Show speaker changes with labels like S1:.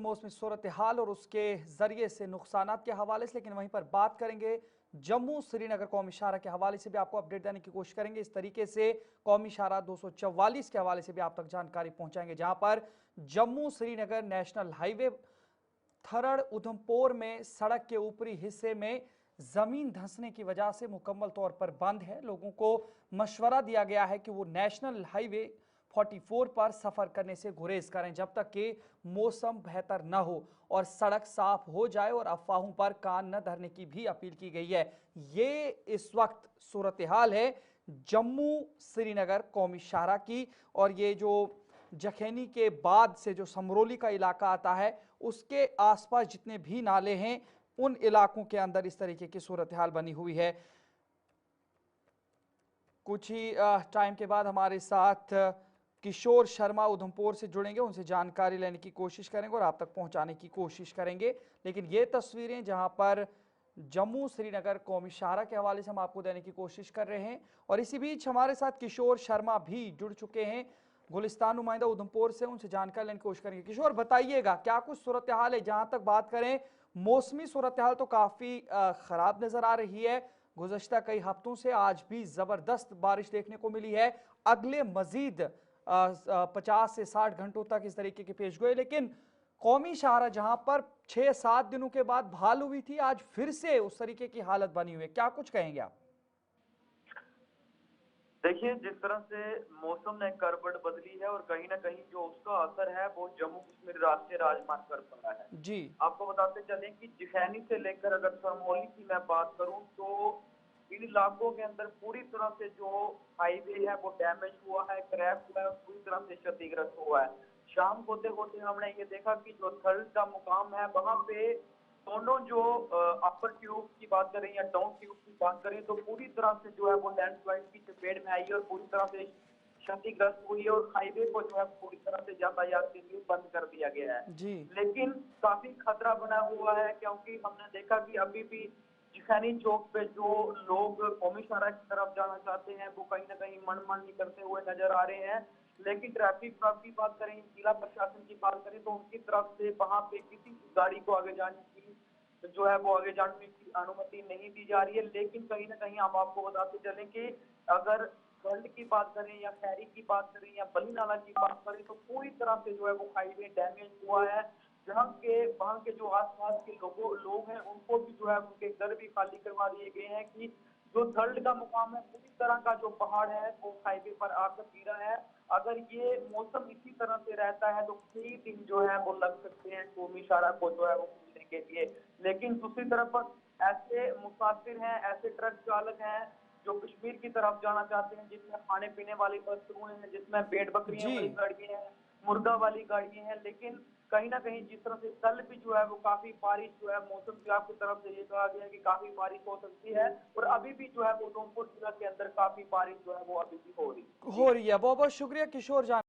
S1: मौसमी सूरत हाल और उसके जरिए से नुकसानात के हवाले से, लेकिन वहीं पर बात करेंगे जम्मू श्रीनगर कौमी शाहरा के हवाले से भी आपको अपडेट देने की कोशिश करेंगे। इस तरीके से कौमी शाहरा 244 के हवाले से भी आप तक जानकारी पहुंचाएंगे, जहां पर जम्मू श्रीनगर नेशनल हाईवे थरड़ उधमपुर में सड़क के ऊपरी हिस्से में जमीन धंसने की वजह से मुकम्मल तौर पर बंद है। लोगों को मशवरा दिया गया है कि वो नेशनल हाईवे 44 पर सफर करने से गुरेज करें जब तक कि मौसम बेहतर न हो और सड़क साफ हो जाए, और अफवाहों पर कान न धरने की भी अपील की गई है। ये इस वक्त सूरत हाल है जम्मू श्रीनगर कौमी शाहरा की, और ये जो जखैनी के बाद से जो समरोली का इलाका आता है उसके आसपास जितने भी नाले हैं उन इलाकों के अंदर इस तरीके की सूरत हाल बनी हुई है। कुछ ही टाइम के बाद हमारे साथ किशोर शर्मा उधमपुर से जुड़ेंगे, उनसे जानकारी लेने की कोशिश करेंगे और आप तक पहुंचाने की कोशिश करेंगे। लेकिन ये तस्वीरें जहां पर जम्मू श्रीनगर कौमी शाहरा के हवाले से हम आपको देने की कोशिश कर रहे हैं, और इसी बीच हमारे साथ किशोर शर्मा भी जुड़ चुके हैं गुलिस्तान नुमाइंदा उधमपुर से, उनसे जानकारी लेने की कोशिश करेंगे। किशोर, बताइएगा क्या कुछ सूरत हाल है? जहां तक बात करें मौसमी सूरत हाल तो काफी खराब नजर आ रही है। गुज़श्ता कई हफ्तों से आज भी जबरदस्त बारिश देखने को मिली है। अगले मजीद 50 से 60 घंटों तक इस तरीके के पेश गोए, लेकिन कौमी शाहरा जहां पर 6-7 दिनों के बाद बहाल हुई थी, आज फिर से उस तरीके की हालत बनी हुई है। क्या कुछ कहेंगे आप?
S2: देखिए, जिस तरह से मौसम ने करवट बदली है और कहीं ना कहीं जो उसका असर है वो जम्मू कश्मीर राष्ट्रीय राजमार्ग पर पड़ा है।
S1: जी।
S2: आपको बताते चलें कि जिखैनी से लेकर अगर सरमौली की मैं बात करूं तो इन इलाकों के अंदर पूरी तरह से जो हाईवे है वो डैमेज हुआ है, क्रैक हुआ है, पूरी तरह से क्षतिग्रस्त हुआ है। शाम होते होते हमने ये देखा कि जो थर्ड का मुकाम है वहां पे दोनों जो अपर ट्यूब की बात करें या डाउन ट्यूब की बात करें तो पूरी तरह से जो है वो लैंडस्लाइड की चपेट में आई है और पूरी तरह से क्षतिग्रस्त हुई है और हाईवे को जो है पूरी तरह से यातायात के लिए बंद कर दिया गया है।
S1: जी।
S2: लेकिन काफी खतरा बना हुआ है क्योंकि हमने देखा कि अभी भी जिखैनी चौक पे जो लोग कौमी शाहरा की तरफ जाना चाहते हैं वो कहीं ना कहीं मनमानी करते हुए नजर आ रहे हैं। लेकिन ट्रैफिक की बात करें, जिला प्रशासन की बात करें तो उनकी तरफ से वहां पे किसी गाड़ी को आगे जाने की जो है वो आगे जाने की अनुमति नहीं दी जा रही है। लेकिन कहीं ना कहीं हम आपको बताते चलें कि अगर वर्ल्ड की बात करें या खैरी की बात करें या बली नाला की बात करें तो पूरी तरह से जो है वो हाईवे डैमेज हुआ है। वहाँ के जो आसपास के लोग हैं उनको भी जो है उनके घर भी खाली करवा दिए गए हैं कि जो थर्ड का मुकाम है पूरी तरह का जो पहाड़ है वो हाईवे पर आकर गिरा है। अगर ये मौसम इसी तरह से रहता है तो कई दिन जो है वो लग सकते हैं कौमी शाहरा को जो है वो खुलने के लिए। लेकिन दूसरी तरफ ऐसे मुसाफिर हैं, ऐसे ट्रक चालक हैं जो कश्मीर की तरफ जाना चाहते हैं, जिसमें खाने पीने वाली वस्तुएं हैं, जिसमें भेड़ बकरियां
S1: जी।
S2: वाली गाड़ियां हैं, मुर्गा वाली गाड़ियां हैं। लेकिन कहीं ना कहीं जिस तरह से कल भी जो है वो काफी बारिश जो है मौसम विभाग की तरफ से ये कहा गया है कि काफी बारिश हो सकती है और अभी भी जो है वो उधमपुर जिला के अंदर काफी बारिश जो है वो अभी भी हो रही है।
S1: हो रही है। बहुत बहुत शुक्रिया किशोर जान